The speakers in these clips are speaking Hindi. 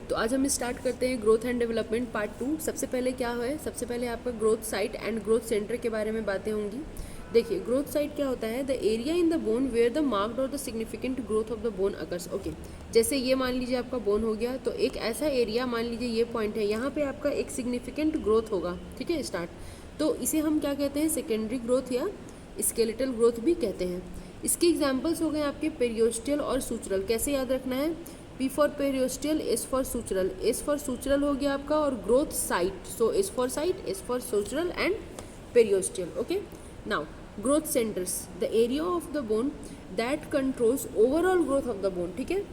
तो आज हम स्टार्ट करते हैं ग्रोथ एंड डेवलपमेंट पार्ट 2। सबसे पहले क्या है, सबसे पहले आपका growth site and growth centre के बारे में बातें होंगी। देखिए, ग्रोथ साइट क्या होता है, the area in the bone where the marked और the significant growth of the bone occurs. Okay, जैसे ये मान लीजिए आपका बोन हो गया, तो एक ऐसा एरिया मान लीजिए ये पॉइंट है, यहाँ पे आपका एक सिग्निफिकेंट ग्रोथ होगा। ठीक है, स्टार्ट। तो इसे हम क्या कहते हैं, सेकेंडरी ग्रोथ या स्केलेटल ग्रोथ भी कहते हैं। इसके एग्जाम्पल्स हो गए आपके पेरियोस्टियल और सूचरल। कैसे याद रखना है, P for periosteal, S for sutural. S for sutural हो गया आपका, और growth site, so S for site, S for sutural and periosteal. Okay, now growth centres, the area of the bone that controls overall growth of the bone. ठीक है,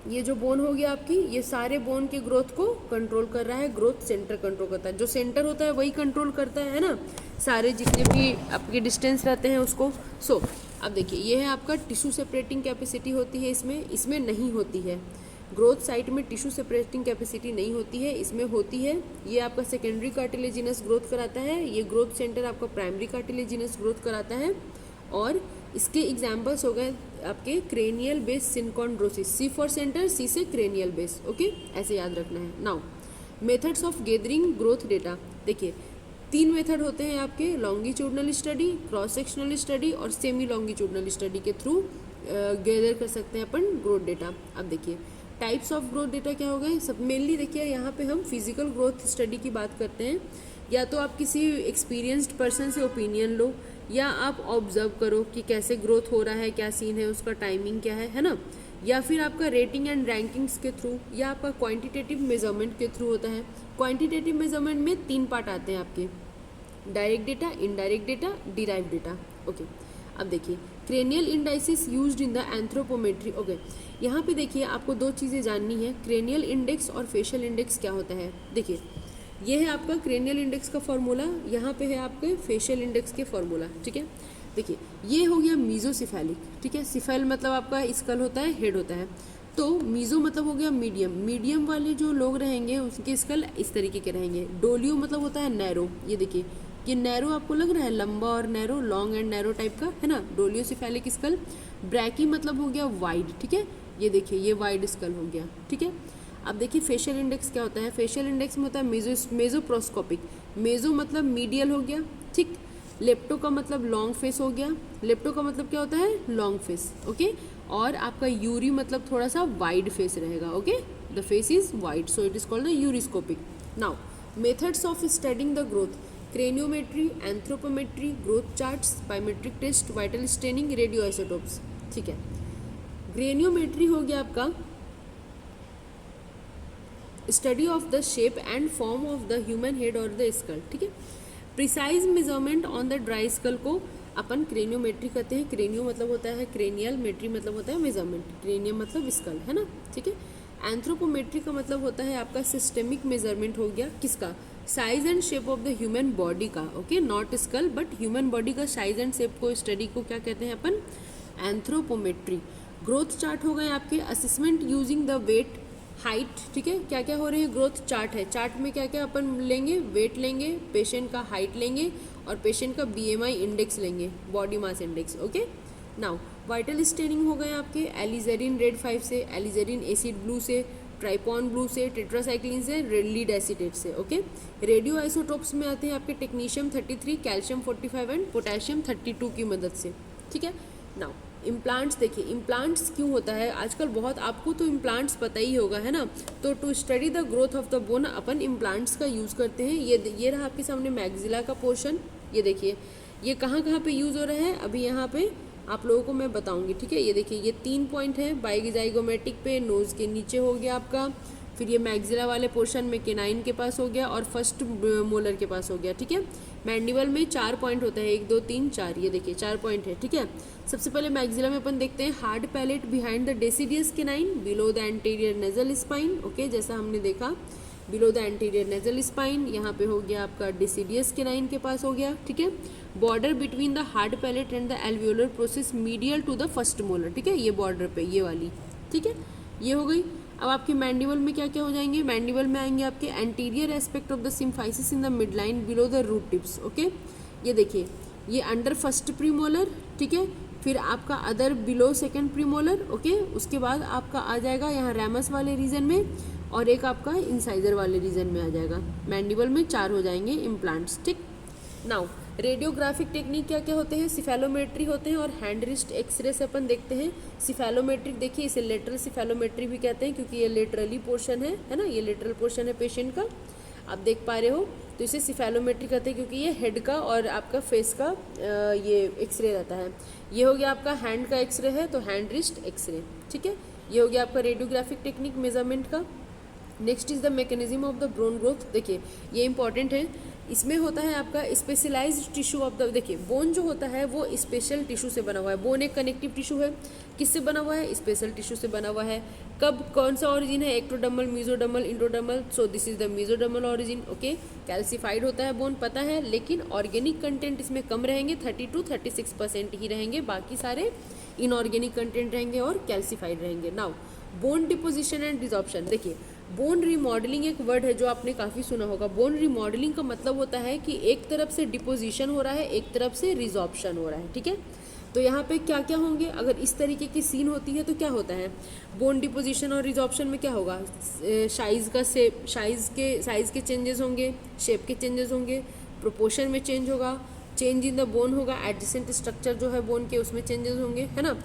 ये जो बोन हो गया आपकी, ये सारे बोन के ग्रोथ को कंट्रोल कर रहा है, ग्रोथ सेंटर कंट्रोल करता है। जो सेंटर होता है वही कंट्रोल करता है ना, सारे जितने भी आपके डिस्टेंस रहते हैं उसको। सो अब देखिए, ये है आपका टिश्यू सेपरेटिंग कैपेसिटी होती है, इसमें नहीं होती है। ग्रोथ साइट में टिश्यू सेपरेटिंग कैपेसिटी नहीं होती है, इसमें होती है। ये आपका सेकेंडरी कार्टिलेजिनस ग्रोथ कराता है, ये ग्रोथ सेंटर आपका प्राइमरी कार्टिलेजिनस ग्रोथ कराता है। और इसके एग्जाम्पल्स हो गए आपके cranial base synchondrosis, C for centre, C से क्रेनियल बेस। ओके, ऐसे याद रखना है। Now methods of gathering growth data. देखिए, 3 मेथड होते हैं आपके, longitudinal study, cross sectional study और सेमी लॉन्गिट्यूडनल स्टडी के थ्रू गैदर कर सकते हैं अपन ग्रोथ डेटा। अब देखिए, टाइप्स ऑफ ग्रोथ डेटा क्या हो गए सब। मेनली देखिए, यहाँ पे हम फिजिकल ग्रोथ स्टडी की बात करते हैं। या तो आप किसी एक्सपीरियंस्ड पर्सन से ओपिनियन लो, या आप ऑब्जर्व करो कि कैसे ग्रोथ हो रहा है, क्या सीन है, उसका टाइमिंग क्या है ना। या फिर आपका रेटिंग एंड रैंकिंग्स के थ्रू, या आपका क्वांटिटेटिव मेजरमेंट के थ्रू होता है। क्वांटिटेटिव मेजरमेंट में 3 पार्ट आते हैं आपके, direct data, indirect data, derive data. Okay, अब देखिए, cranial indices used in the anthropometry. Okay, यहाँ पे देखिए आपको 2 चीज़ें जाननी है, क्रेनियल इंडेक्स और फेशियल इंडेक्स क्या होता है। देखिए, ये है आपका क्रेनियल इंडेक्स का फॉर्मूला, यहाँ पे है आपके फेशियल इंडेक्स के फॉर्मूला। ठीक है, देखिए ये हो गया मीजोसिफेलिक। ठीक है, सिफेल मतलब आपका स्कल होता है, हेड होता है। तो मीजो मतलब हो गया मीडियम, मीडियम वाले जो लोग रहेंगे उसके स्कल इस तरीके के रहेंगे। डोलियो मतलब होता है नैरो, ये देखिए ये नैरो आपको लग रहा है, लंबा और narrow, long and narrow type का है ना, डोलियोसिफेलिक स्कल। ब्रैकी मतलब हो गया वाइड। ठीक है, ये देखिए ये वाइड स्कल हो गया। ठीक है, अब देखिए फेशियल इंडेक्स क्या होता है, फेशियल इंडेक्स में होता है मेजोप्रोस्कोपिक। मेजो मतलब मीडियल हो गया, ठीक। लेप्टो का मतलब लॉन्ग फेस हो गया, लेप्टो का मतलब क्या होता है, लॉन्ग फेस। ओके, और आपका यूरी मतलब थोड़ा सा वाइड फेस रहेगा। Okay, the face is wide, so it is called the euryscopic. Now methods of studying the growth, craniometry, anthropometry, growth charts, biometric test, vital staining, radio isotopes. ठीक है, क्रेनियोमेट्री हो गया आपका study of the shape and form of the human head और द स्कल। ठीक है, precise measurement on the dry skull को अपन क्रेनियोमेट्री कहते हैं। क्रेनियो मतलब होता है क्रेनियल, मेट्री मतलब होता है मेजरमेंट, क्रेनियम मतलब स्कल है ना। ठीक है, एंथ्रोपोमेट्री का मतलब होता है आपका सिस्टेमिक मेजरमेंट हो गया, किसका, size and shape of the human body का। Okay, not skull but human body का साइज एंड शेप को स्टडी को क्या कहते हैं अपन, एंथ्रोपोमेट्री। ग्रोथ चार्ट हो गए आपके, assessment using the weight, height. ठीक है, क्या क्या हो रहे हैं, ग्रोथ चार्ट है, चार्ट में क्या क्या अपन लेंगे, वेट लेंगे, पेशेंट का हाइट लेंगे और पेशेंट का BMI इंडेक्स लेंगे, body mass index. Okay, now vital staining हो गए आपके, एलिजरीन रेड 5 से, एलिजरीन एसिड ब्लू से, ट्राइपॉन ब्लू से, टेट्रासाइक्लिन से, लीड एसिटेट से। ओके, रेडियो आइसोटोप्स में आते हैं आपके टेक्नीशियम 33, कैल्शियम 45 एंड पोटेशियम 32 की मदद से। ठीक है, नाउ इम्प्लांट्स। देखिए इम्प्लांट्स क्यों होता है आजकल, बहुत आपको तो इम्प्लांट्स पता ही होगा है ना। तो to study the growth of the bone अपन इम्प्लांट्स का यूज़ करते हैं। ये रहा आपके सामने मैग्जिला का पोर्शन, ये देखिए ये कहाँ कहाँ पे यूज़ हो रहा है, अभी यहाँ पे आप लोगों को मैं बताऊंगी। ठीक है, ये देखिए ये 3 पॉइंट है, बाइजाइगोमेटिक पे, नोज़ के नीचे हो गया आपका, फिर ये मैग्जिला वाले पोर्शन में केनाइन के पास हो गया, और फर्स्ट मोलर के पास हो गया। ठीक है, मैंडिबल में 4 पॉइंट होता है, 1 2 3 4, ये देखिए 4 पॉइंट है। ठीक है, सबसे पहले मैग्जिला में अपन देखते हैं hard palate behind the deciduous canine, below the anterior nasal spine. Okay, जैसा हमने देखा below the anterior nasal spine, यहाँ पे हो गया आपका डेसिडियस केनाइन के पास हो गया। ठीक है, border between the hard palate and the alveolar process medial to the first molar. ठीक है, ये बॉर्डर पे ये वाली। ठीक है, ये हो गई। अब आपके मैंडिबल में क्या क्या हो जाएंगे, मैंडिबल में आएंगे आपके anterior aspect of the symphysis in the mid line below the root tips. Okay, ये देखिए ये अंडर फर्स्ट प्रीमोलर, ठीक है, फिर आपका other below second premolar, okay. उसके बाद आपका आ जाएगा यहाँ रैमस वाले रीजन में, और एक आपका इंसाइजर वाले रीजन में आ जाएगा। मैंडिबल में 4 हो जाएंगे इम्प्लांट्स, ठीक। नाउ रेडियोग्राफिक टेक्निक क्या क्या होते हैं, सिफेलोमेट्री होते हैं और हैंड रिस्ट एक्सरे से अपन देखते हैं। सिफेलोमेट्रिक देखिए, इसे लेटरल सिफेलोमेट्री भी कहते हैं क्योंकि ये लेटरली पोर्शन है ना, ये लेटरल पोर्शन है पेशेंट का, आप देख पा रहे हो। तो इसे सिफेलोमेट्री कहते हैं क्योंकि ये हेड का और आपका फेस का ये एक्सरे रहता है। ये हो गया आपका हैंड का एक्सरे है तो हैंड रिस्ट एक्सरे, ठीक है। ये हो गया आपका रेडियोग्राफिक टेक्निक मेजरमेंट का। Next is the mechanism of the bone growth. देखिए ये इंपॉर्टेंट है, इसमें होता है आपका स्पेशलाइज्ड टिश्यू ऑफ द, देखिए बोन जो होता है वो स्पेशल टिश्यू से बना हुआ है। बोन एक कनेक्टिव टिश्यू है, किससे बना हुआ है, स्पेशल टिश्यू से बना हुआ है। कब, कौन सा ऑरिजिन है, ectodermal, mesodermal, endodermal, so this is the mesodermal origin, okay. Calcified होता है बोन, पता है, लेकिन ऑर्गेनिक कंटेंट इसमें कम रहेंगे, 30 to 36% ही रहेंगे, बाकी सारे इनऑर्गेनिक कंटेंट रहेंगे और कैल्सिफाइड रहेंगे। Now bone deposition and desorption. देखिए बोन रिमॉडलिंग एक वर्ड है जो आपने काफ़ी सुना होगा। बोन रिमॉडलिंग का मतलब होता है कि एक तरफ से डिपोजिशन हो रहा है, एक तरफ से रिजॉर्प्शन हो रहा है, ठीक है। तो यहाँ पे क्या क्या होंगे, अगर इस तरीके की सीन होती है तो क्या होता है, बोन डिपोजिशन और रिजॉर्प्शन में क्या होगा, साइज़ के चेंजेस होंगे, शेप के चेंजेस होंगे, प्रोपोर्शन में चेंज होगा, चेंज इन द बोन होगा, एडजेसेंट स्ट्रक्चर जो है बोन के उसमें चेंजेस होंगे, है ना।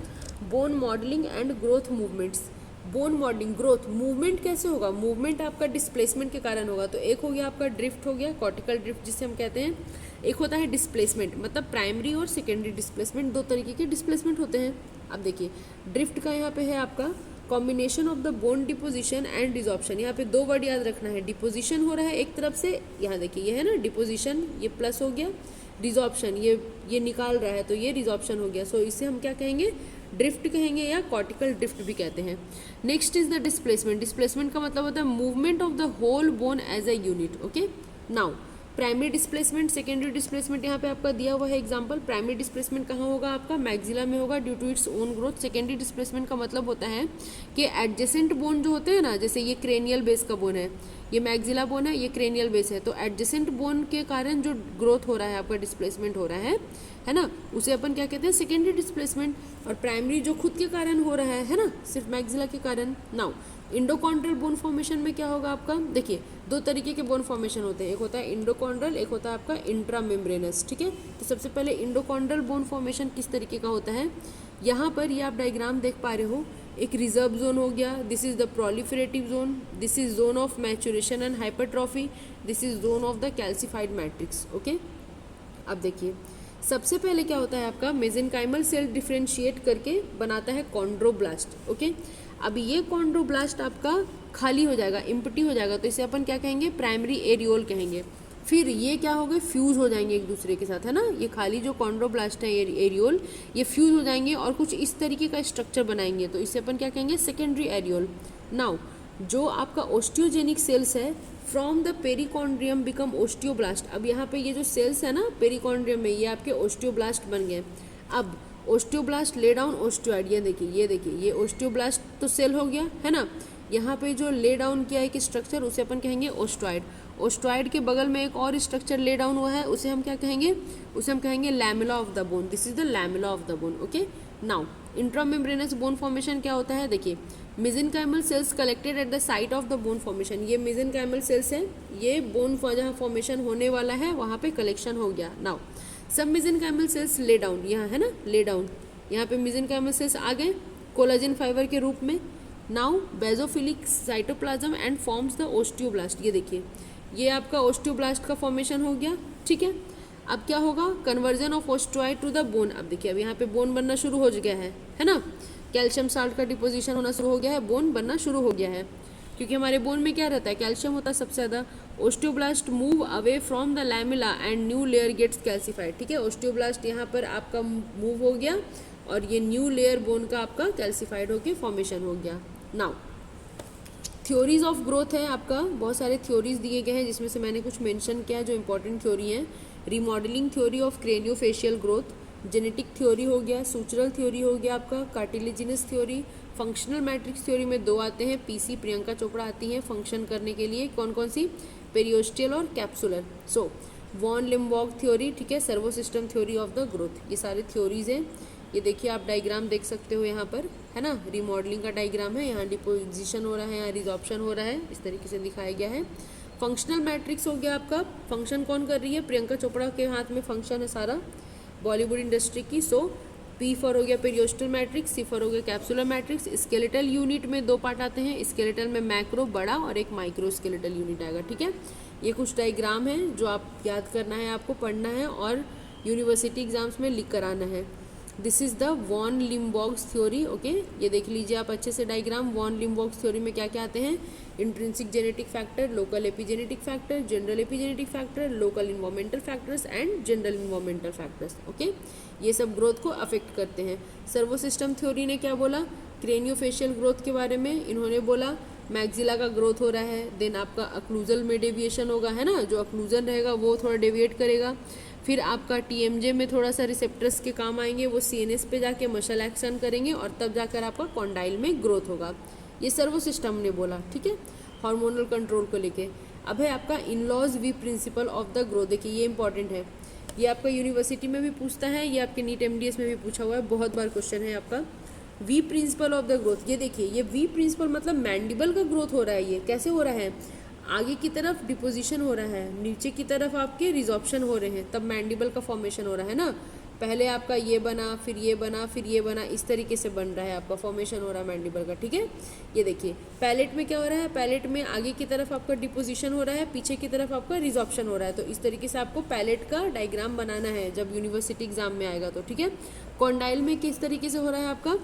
Bone modelling and growth movements. Bone modelling, growth, movement कैसे होगा, मूवमेंट आपका डिस्प्लेसमेंट के कारण होगा। तो एक हो गया आपका ड्रिफ्ट हो गया, कॉर्टिकल ड्रिफ्ट जिसे हम कहते हैं। एक होता है डिस्प्लेसमेंट, मतलब प्राइमरी और सेकेंडरी डिस्प्लेसमेंट, दो तरीके के डिस्प्लेसमेंट होते हैं। अब देखिए ड्रिफ्ट का यहाँ पे है आपका combination of the bone deposition and desorption. यहाँ पे दो वर्ड याद रखना है, डिपोजिशन हो रहा है एक तरफ से, यहाँ देखिए ये है ना डिपोजिशन, ये प्लस हो गया, रिजॉर्प्शन ये निकाल रहा है तो ये रिजॉर्प्शन हो गया। सो इसे हम क्या कहेंगे, ड्रिफ्ट कहेंगे या कॉर्टिकल ड्रिफ्ट भी कहते हैं। Next is the displacement. Displacement का मतलब होता है movement of the whole bone as a unit, okay. Now primary displacement, secondary displacement यहाँ पे आपका दिया हुआ है एग्जांपल। प्राइमरी डिस्प्लेसमेंट कहाँ होगा, आपका मैक्सिला में होगा due to its own growth. Secondary displacement का मतलब होता है कि एडजेसेंट बोन जो होते हैं ना, जैसे ये क्रेनियल बेस का बोन है, ये मैक्सिला बोन है, ये क्रेनियल बेस है, तो एडजेसेंट बोन के कारण जो ग्रोथ हो रहा है आपका, डिस्प्लेसमेंट हो रहा है ना, उसे अपन क्या कहते हैं, सेकेंडरी डिस्प्लेसमेंट। और प्राइमरी जो खुद के कारण हो रहा है ना, सिर्फ मैक्सिला के कारण। नाउ इंडोकॉन्ड्रल बोन फॉर्मेशन में क्या होगा आपका, देखिए दो तरीके के बोन फॉर्मेशन होते हैं, एक होता है इंडोकॉन्ड्रल, एक होता है आपका इंट्रामेम्ब्रेनस, ठीक है। तो सबसे पहले इंडोकॉन्ड्रल बोन फॉर्मेशन किस तरीके का होता है, यहाँ पर ये आप डायग्राम देख पा रहे हो, एक रिजर्व जोन हो गया, this is the proliferative zone, this is zone of maturation and hypertrophy, this is zone of the calcified matrix, okay. अब देखिए सबसे पहले क्या होता है आपका, मेसेनकाइमल सेल डिफ्रेंशिएट करके बनाता है कॉन्ड्रोब्लास्ट, ओके। अब ये कॉन्ड्रोब्लास्ट आपका खाली हो जाएगा, इम्पटी हो जाएगा, तो इसे अपन क्या कहेंगे, प्राइमरी एरियोल कहेंगे। फिर ये क्या हो गए, फ्यूज हो जाएंगे एक दूसरे के साथ, है ना। ये खाली जो कॉन्ड्रोब्लास्ट है एरियोल, ये फ्यूज हो जाएंगे और कुछ इस तरीके का स्ट्रक्चर बनाएंगे, तो इसे अपन क्या कहेंगे, सेकेंडरी एरियोल। नाउ जो आपका ओस्टियोजेनिक सेल्स है from the perichondrium become osteoblast. अब यहाँ पे ये जो सेल्स है ना पेरिकॉन्ड्रियम में, ये आपके ओस्टियोब्लास्ट बन गए। अब ओस्टियोब्लास्ट ले डाउन ओस्टियोइड, ये देखिए ये ओस्टियोब्लास्ट तो सेल हो गया, है ना। यहाँ पे जो ले डाउन किया है कि स्ट्रक्चर, उसे अपन कहेंगे ओस्टॉइड। ओस्टॉइड के बगल में एक और स्ट्रक्चर ले डाउन हुआ है, उसे हम क्या कहेंगे, उसे हम कहेंगे lamella of the bone, this is the lamella of the bone, okay. Now intramembranous bone formation क्या होता है, देखिए mesenchymal cells collected at the site of the bone formation. ये मेसेनकाइमल सेल्स है, ये बोन जहाँ फॉर्मेशन होने वाला है वहाँ पे कलेक्शन हो गया। नाउ सब मेसेनकाइमल सेल्स ले डाउन, यहाँ है ना ले डाउन, यहाँ पे मेसेनकाइमल सेल्स आ गए कोलाजन फाइबर के रूप में। Now basophilic cytoplasm and forms the osteoblast, ये देखिए ये आपका ओस्टियोब्लास्ट का फॉर्मेशन हो गया, ठीक है। अब क्या होगा, conversion of osteoid to the bone. अब देखिए अब यहाँ पे बोन बनना शुरू हो गया है ना, कैल्शियम साल्ट का डिपोजिशन होना शुरू हो गया है, बोन बनना शुरू हो गया है, क्योंकि हमारे बोन में क्या रहता है, कैल्शियम होता है सबसे ज़्यादा। Osteoblast move away from the lamella and new layer gets calcified, ठीक है। ओस्टियोब्लास्ट यहाँ पर आपका मूव हो गया और ये न्यू लेयर बोन का आपका कैल्सिफाइड होकर फॉर्मेशन हो गया। नाउ थ्योरीज ऑफ ग्रोथ है आपका, बहुत सारे थ्योरीज दिए गए हैं जिसमें से मैंने कुछ मेंशन किया जो इंपॉर्टेंट थ्योरी हैं। Remodelling theory of craniofacial growth, genetic theory हो गया, सूचरल थ्योरी हो गया आपका, cartilaginous theory, functional matrix theory में दो आते हैं, पीसी प्रियंका चोपड़ा आती हैं फंक्शन करने के लिए, कौन कौन सी, पेरियोस्टियल और कैप्सुलर। सो वॉन लिम्बॉग थ्योरी, ठीक है, servo system theory of the growth, ये सारे थ्योरीज हैं। ये देखिए आप डायग्राम देख सकते हो यहाँ पर, है ना, रिमॉडलिंग का डायग्राम है, यहाँ डिपोजिशन हो रहा है, यहाँ रिजॉर्प्शन हो रहा है, इस तरीके से दिखाया गया है। फंक्शनल मैट्रिक्स हो गया आपका, फंक्शन कौन कर रही है, प्रियंका चोपड़ा के हाथ में फंक्शन है सारा बॉलीवुड इंडस्ट्री की। सो पी फॉर हो गया पेरियोस्टल मैट्रिक्स, सी फॉर हो गया कैप्सुलर मैट्रिक्स। स्केलेटल यूनिट में 2 पार्ट आते हैं, स्केलेटल में मैक्रो बड़ा और एक माइक्रो स्केलेटल यूनिट आएगा, ठीक है। ये कुछ डायग्राम है जो आप याद करना है, आपको पढ़ना है और यूनिवर्सिटी एग्जाम्स में लिख कर आना है। This is the von Limborgh's theory, okay. ये देख लीजिए आप अच्छे से डायग्राम। वॉन लिम्बॉक्स थ्योरी में क्या क्या आते हैं, intrinsic genetic factor, local epigenetic factor, general epigenetic factor, local environmental factors and general environmental factors, okay. ये सब ग्रोथ को अफेक्ट करते हैं। सर्वो सिस्टम थ्योरी ने क्या बोला, क्रेनियोफेशियल ग्रोथ के बारे में इन्होंने बोला मैक्सिला का ग्रोथ हो रहा है, देन आपका अक्लूजल में डेविएशन होगा, है ना, जो अक्लूजन रहेगा वो थोड़ा डेविएट करेगा। फिर आपका टीएमजे में थोड़ा सा रिसेप्टर्स के काम आएंगे, वो सीएनएस पे जाके मसल एक्शन करेंगे और तब जाकर आपका कॉन्डाइल में ग्रोथ होगा। ये सर्वो सिस्टम ने बोला, ठीक है, हार्मोनल कंट्रोल को लेके। अब है आपका Enlow's V principle of the growth, देखिए ये इंपॉर्टेंट है, ये आपका यूनिवर्सिटी में भी पूछता है, ये आपके नीट एमडीएस में भी पूछा हुआ है, बहुत बार क्वेश्चन है आपका। V principle of the growth, ये देखिए ये वी प्रिंसिपल मतलब मैंडिबल का ग्रोथ हो रहा है। ये कैसे हो रहा है, आगे की तरफ डिपोजिशन हो रहा है, नीचे की तरफ आपके रिजॉर्प्शन हो रहे हैं, तब मैंडिबल का फॉर्मेशन हो रहा है ना। पहले आपका ये बना, फिर ये बना, फिर ये बना, इस तरीके से बन रहा है, आपका फॉर्मेशन हो रहा है मैंडिबल का, ठीक है। ये देखिए पैलेट में क्या हो रहा है, पैलेट में आगे की तरफ आपका डिपोजिशन हो रहा है, पीछे की तरफ आपका रिजॉर्प्शन हो रहा है। तो इस तरीके से आपको पैलेट का डायग्राम बनाना है जब यूनिवर्सिटी एग्जाम में आएगा तो, ठीक है। कॉन्डाइल में किस तरीके से हो रहा है आपका,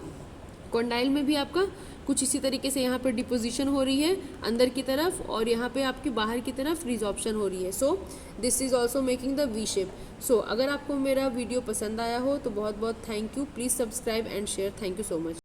कॉन्डाइल में भी आपका कुछ इसी तरीके से यहाँ पर डिपोजिशन हो रही है अंदर की तरफ और यहाँ पे आपकी बाहर की तरफ रिजॉर्प्शन हो रही है। So this is also making the V shape. सो अगर आपको मेरा वीडियो पसंद आया हो तो बहुत बहुत thank you, please subscribe and share, thank you so much.